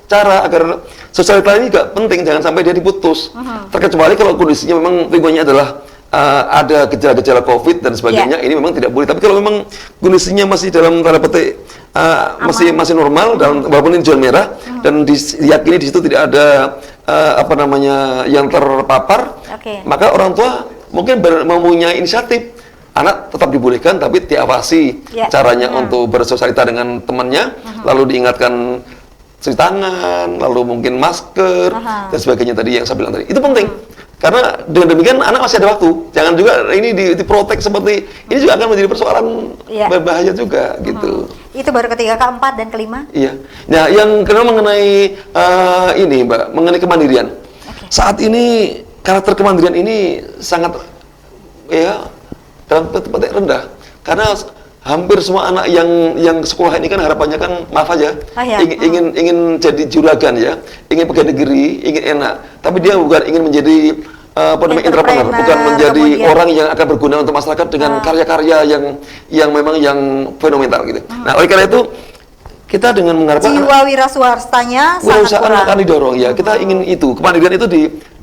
cara agar sosialitas ini juga penting, jangan sampai dia diputus. Terkecuali kalau kondisinya memang ribuannya adalah ada gejala-gejala COVID dan sebagainya, ini memang tidak boleh. Tapi kalau memang kondisinya masih dalam tanda petik masih normal, dalam walaupun ini zona merah dan diyakini di situ tidak ada yang terpapar, maka orang tua mungkin mempunyai inisiatif. Anak tetap dibolehkan, tapi diawasi caranya untuk bersosialita dengan temannya, lalu diingatkan cuci tangan, lalu mungkin masker dan sebagainya tadi yang saya bilang tadi. Itu penting. Karena dengan demikian anak masih ada waktu. Jangan juga ini diprotek seperti ini juga akan menjadi persoalan berbahaya juga gitu. Itu baru ketiga, keempat dan kelima. Iya. Nah, yang kedua mengenai ini, Mbak, mengenai kemandirian. Saat ini karakter kemandirian ini sangat dalam tempat rendah. Karena hampir semua anak yang sekolah ini kan harapannya kan maaf aja ingin jadi juragan ya, ingin pegawai negeri, ingin enak, tapi dia bukan ingin menjadi entrepreneur, bukan menjadi orang yang akan berguna untuk masyarakat dengan karya-karya yang memang yang fenomenal gitu. Nah, oleh karena itu kita dengan mengharapkan jiwa wira swastanya sangat kurang. Akan didorong ya. Kita ingin itu kemandirian itu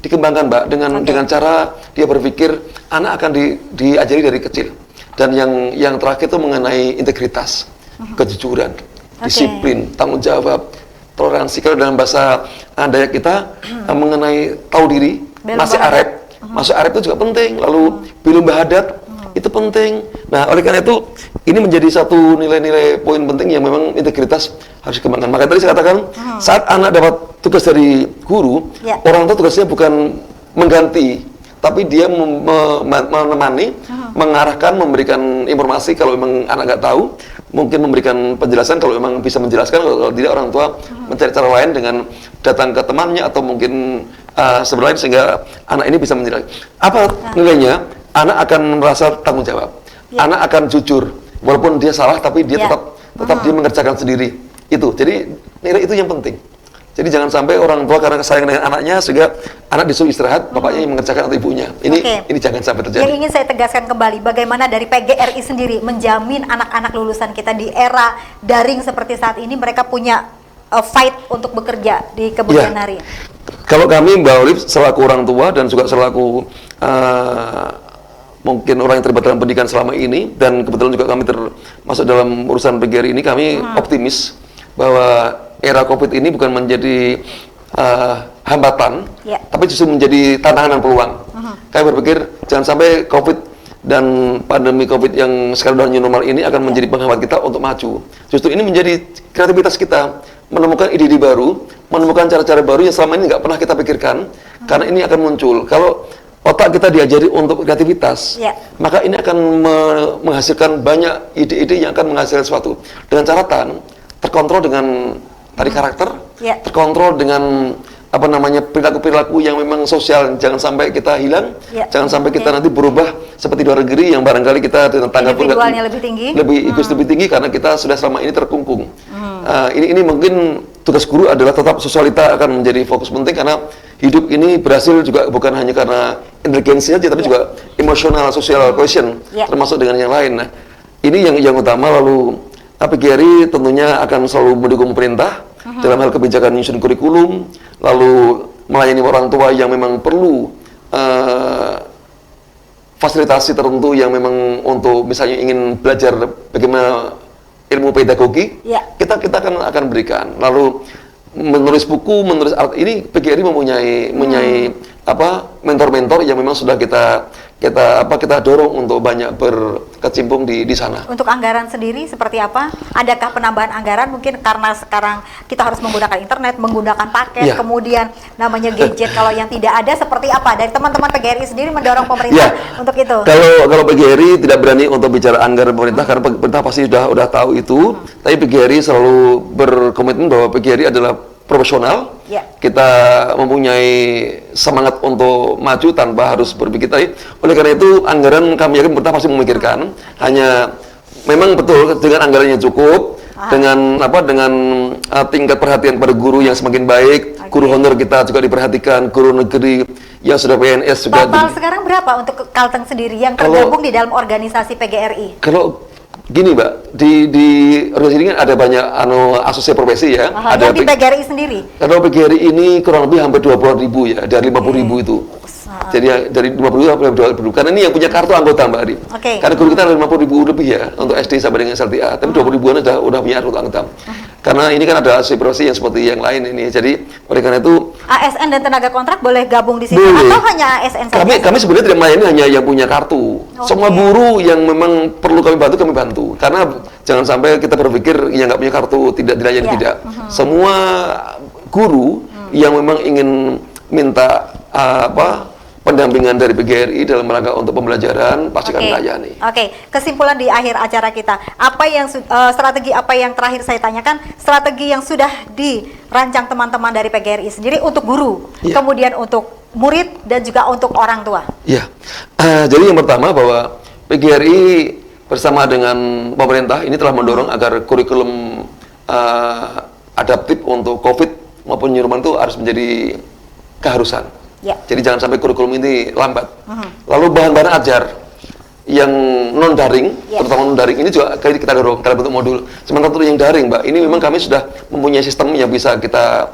dikembangkan, Mbak, dengan cara dia berpikir anak akan diajari dari kecil. Dan yang terakhir itu mengenai integritas, kejujuran, disiplin, tanggung jawab, toleransi. Kalau dalam bahasa Dayak kita mengenai tahu diri, masih arep. Masuk arep itu juga penting. Lalu bilum bahadat itu penting. Nah, oleh karena itu ini menjadi satu nilai-nilai poin penting yang memang integritas harus dikembangkan. Makanya tadi saya katakan saat anak dapat tugas dari guru, orang tua tugasnya bukan mengganti, tapi dia menemani, mengarahkan, memberikan informasi kalau memang anak nggak tahu, mungkin memberikan penjelasan kalau memang bisa menjelaskan, kalau tidak orang tua mencari cara lain dengan datang ke temannya atau mungkin sebenarnya sehingga anak ini bisa menjelaskan. Apa nilainya? Anak akan merasa tanggung jawab, anak akan jujur, walaupun dia salah tapi dia tetap dia mengerjakan sendiri. Itu, jadi nilai itu yang penting. Jadi jangan sampai orang tua karena sayang dengan anaknya sehingga anak disuruh istirahat, bapaknya yang mengerjakan atau ibunya. Ini jangan sampai terjadi. Yang ingin saya tegaskan kembali, bagaimana dari PGRI sendiri menjamin anak-anak lulusan kita di era daring seperti saat ini mereka punya fight untuk bekerja di kemudian hari. Kalau kami Mbak Olive selaku orang tua dan juga selaku mungkin orang yang terlibat dalam pendidikan selama ini, dan kebetulan juga kami termasuk dalam urusan PGRI ini, kami optimis bahwa era COVID ini bukan menjadi hambatan, tapi justru menjadi tantangan dan peluang. Kami berpikir jangan sampai COVID dan pandemi COVID yang sekarang sudah new normal ini akan menjadi penghambat kita untuk maju. Justru ini menjadi kreativitas kita, menemukan ide-ide baru, menemukan cara-cara baru yang selama ini nggak pernah kita pikirkan, karena ini akan muncul. Kalau otak kita diajari untuk kreativitas, maka ini akan menghasilkan banyak ide-ide yang akan menghasilkan sesuatu. Dengan catatan, terkontrol dengan tadi karakter, Ya. terkontrol dengan apa namanya perilaku-perilaku yang memang sosial, jangan sampai kita hilang, Ya. jangan sampai kita Oke. nanti berubah seperti luar negeri yang barangkali kita dengan tangga pun Individualnya lebih tinggi. lebih egois lebih tinggi karena kita sudah selama ini terkungkung. Ini mungkin tugas guru adalah tetap sosialita akan menjadi fokus penting karena hidup ini berhasil juga bukan hanya karena inteligensi saja tapi juga emosional, social cohesion Ya. termasuk dengan yang lain. Nah, ini yang utama. Lalu PGRI tentunya akan selalu mendukung pemerintah dalam hal kebijakan menyusun kurikulum, lalu melayani orang tua yang memang perlu fasilitasi tertentu yang memang untuk misalnya ingin belajar bagaimana ilmu pedagogi, Ya. kita akan berikan. Lalu menulis buku, menulis art, ini PGRI mempunyai apa mentor-mentor yang memang sudah kita dorong untuk banyak berkecimpung di sana. Untuk anggaran sendiri seperti apa? Adakah penambahan anggaran mungkin karena sekarang kita harus menggunakan internet, menggunakan paket, Ya. kemudian namanya gadget kalau yang tidak ada seperti apa? Dari teman-teman PGRI sendiri mendorong pemerintah untuk itu. Kalau PGRI tidak berani untuk bicara anggaran pemerintah karena pemerintah pasti sudah tahu itu. Tapi PGRI selalu berkomitmen bahwa PGRI adalah profesional. Ya. Kita mempunyai semangat untuk maju tanpa harus berpikir tadi. Oleh karena itu anggaran kami yakin pemerintah pasti memikirkan. Hanya memang betul dengan anggarannya cukup. Dengan tingkat perhatian pada guru yang semakin baik, guru honor kita juga diperhatikan, guru negeri yang sudah PNS juga. Total sekarang berapa untuk Kalteng sendiri yang tergabung di dalam organisasi PGRI? Kalau gini Mbak, di organisasi ini kan ada banyak asosiasi profesi ya. Ada Yang di PGRI sendiri? Kalau PGRI ini kurang lebih hampir 20.000 ya, dari 50.000 itu. Jadi dari 50.000 sampai 20.000. Karena ini yang punya kartu anggota Mbak Adi. Karena guru kita ada 50.000 lebih ya untuk SD sampai dengan SLTA. Tapi 20.000-an udah punya kartu anggota. Karena ini kan ada asosiasi profesi yang seperti yang lain ini. Jadi oleh karena itu ASN dan tenaga kontrak boleh gabung di sini boleh. atau hanya ASN saja? Kami sebenarnya tidak melayani hanya yang punya kartu. Semua guru yang memang perlu kami bantu. Karena jangan sampai kita berpikir yang nggak punya kartu tidak dilayani, tidak. Semua guru yang memang ingin minta pendampingan dari PGRI dalam rangka untuk pembelajaran pasti kami layani. Oke, kesimpulan di akhir acara kita, apa yang strategi apa yang terakhir saya tanyakan, strategi yang sudah dirancang teman-teman dari PGRI sendiri untuk guru, kemudian untuk murid dan juga untuk orang tua. Ya, jadi yang pertama bahwa PGRI bersama dengan pemerintah ini telah mendorong agar kurikulum adaptif untuk COVID maupun new normal itu harus menjadi keharusan. Ya. Jadi jangan sampai kurikulum ini lambat. Lalu bahan-bahan ajar yang non daring, terutama non daring ini juga kita dorong dalam bentuk modul. Sementara untuk yang daring, Mbak, ini memang kami sudah mempunyai sistem yang bisa kita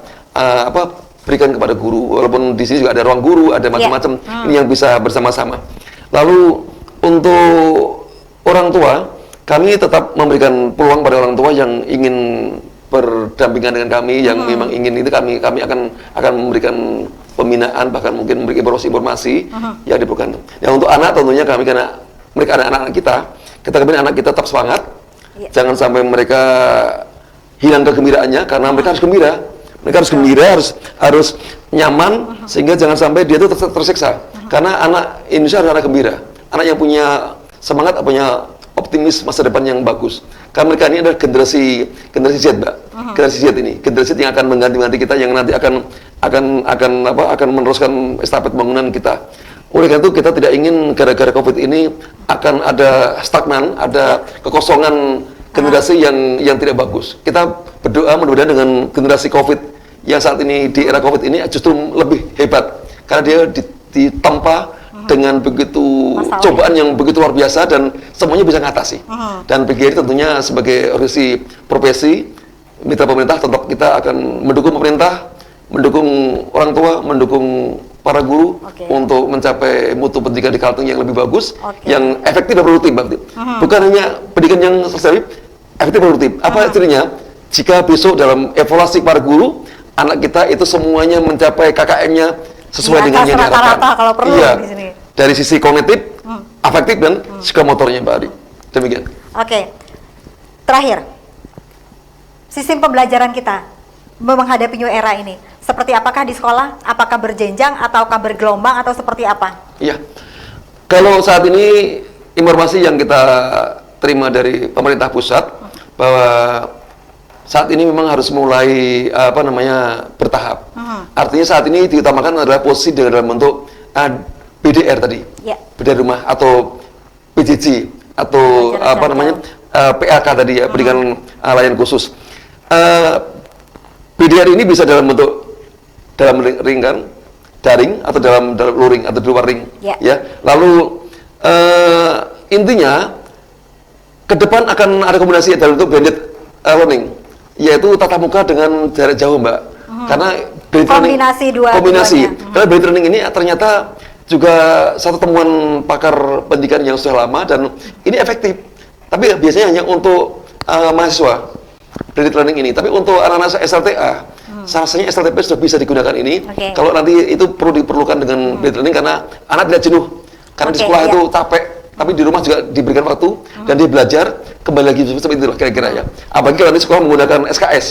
berikan kepada guru. Walaupun di sini juga ada ruang guru, ada macam-macam. Ini yang bisa bersama-sama. Lalu untuk orang tua, kami tetap memberikan peluang pada orang tua yang ingin berdampingan dengan kami, yang memang ingin itu kami akan memberikan pembinaan, bahkan mungkin memberikan informasi yang diperlukan. Yang untuk anak tentunya kami, karena mereka ada anak-anak kita kembali anak kita tetap semangat. Jangan sampai mereka hilang kegembiraannya, karena mereka harus gembira. Mereka harus gembira, harus nyaman, sehingga jangan sampai dia itu tersiksa. Karena anak Indonesia adalah anak gembira, anak yang punya semangat, punya optimis masa depan yang bagus. Karena mereka ini adalah generasi Z, Mbak. Generasi Z ini, generasi Z yang akan mengganti kita, yang nanti akan meneruskan estafet bangunan kita. Oleh karena itu kita tidak ingin gara-gara COVID ini akan ada stagnan, ada kekosongan generasi yang tidak bagus. Kita berdoa mudah-mudahan dengan generasi COVID yang saat ini di era COVID ini justru lebih hebat karena dia ditempa dengan begitu cobaan yang begitu luar biasa dan semuanya bisa mengatasi. Dan PGRI tentunya sebagai organisasi profesi mitra pemerintah tetap kita akan mendukung pemerintah, mendukung orang tua, mendukung para guru untuk mencapai mutu pendidikan di Kalteng yang lebih bagus, yang efektif dan produktif. Bukan hanya pendidikan yang selesai, efektif dan produktif. Apa artinya? Jika besok dalam evaluasi para guru, anak kita itu semuanya mencapai KKM-nya sesuai dengan yang diharapkan. Rata-rata kalau perlu di sini. Dari sisi kognitif, afektif dan psikomotornya, Mbak Adi. Demikian. Oke. Terakhir, sistem pembelajaran kita menghadapi new era ini, seperti apakah di sekolah? Apakah berjenjang ataukah bergelombang atau seperti apa? Iya. Kalau saat ini informasi yang kita terima dari pemerintah pusat bahwa saat ini memang harus mulai bertahap. Artinya saat ini diutamakan adalah posisi dalam bentuk BDR tadi, BDR rumah atau PJJ atau PAK tadi ya, pendidikan layanan khusus. BDR ini bisa dalam bentuk ring kan, daring atau dalam luring atau di luar ring, ya. Lalu intinya ke depan akan ada kombinasi dalam bentuk blended learning, yaitu tatap muka dengan jarak jauh, Mbak. Karena kombinasi. Karena blended learning ini ternyata juga satu temuan pakar pendidikan yang sudah lama dan ini efektif. Tapi biasanya hanya untuk mahasiswa blended learning ini. Tapi untuk anak-anak SLTA, rasanya SLTP sudah bisa digunakan ini. Kalau nanti itu diperlukan dengan blended learning karena anak tidak jenuh. Karena di sekolah itu capek, tapi di rumah juga diberikan waktu dan dia belajar kembali lagi seperti itulah kira-kira ya. Apalagi kalau nanti sekolah menggunakan SKS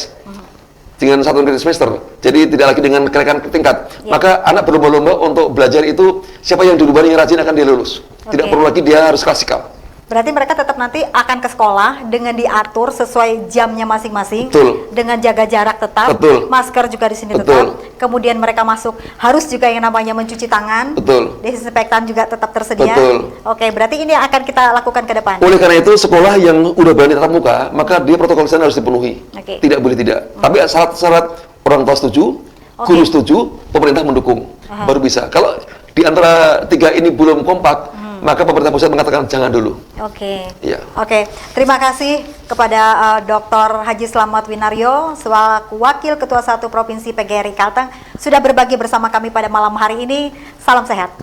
dengan satu semester, jadi tidak lagi dengan kenaikan tingkat. Maka anak berlomba-lomba untuk belajar itu siapa yang duluan yang rajin akan dia lulus. Tidak perlu lagi dia harus klasikal. Berarti mereka tetap nanti akan ke sekolah dengan diatur sesuai jamnya masing-masing, dengan jaga jarak tetap, masker juga di sini tetap. Kemudian mereka masuk harus juga yang namanya mencuci tangan, desinfektan juga tetap tersedia. Oke, berarti ini yang akan kita lakukan ke depan. Oleh karena itu sekolah yang udah berani tatap muka, maka dia protokol kesehatan harus dipenuhi. Tidak boleh tidak. Tapi syarat-syarat orang tua setuju, guru setuju, pemerintah mendukung, baru bisa. Kalau di antara tiga ini belum kompak, maka pemerintah pusat mengatakan jangan dulu. Oke, terima kasih kepada Dr. Haji Slamet Winaryo selaku Wakil Ketua 1 Provinsi PGRI Kalteng sudah berbagi bersama kami pada malam hari ini. Salam sehat.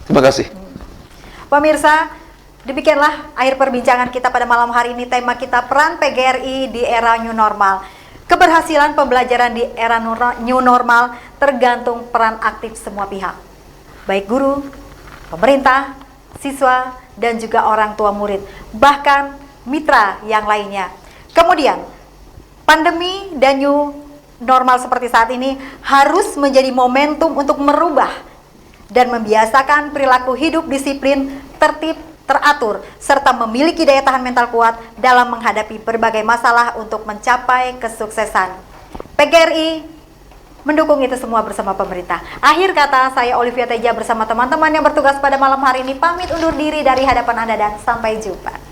Terima kasih. Pemirsa, demikianlah akhir perbincangan kita pada malam hari ini. Tema kita peran PGRI di era new normal. Keberhasilan pembelajaran di era new normal tergantung peran aktif semua pihak, baik guru, pemerintah, siswa, dan juga orang tua murid, bahkan mitra yang lainnya. Kemudian, pandemi dan new normal seperti saat ini harus menjadi momentum untuk merubah dan membiasakan perilaku hidup disiplin, tertib, teratur, serta memiliki daya tahan mental kuat dalam menghadapi berbagai masalah untuk mencapai kesuksesan. PGRI mendukung itu semua bersama pemerintah. Akhir kata, saya Olivia Teja bersama teman-teman yang bertugas pada malam hari ini pamit undur diri dari hadapan Anda dan sampai jumpa.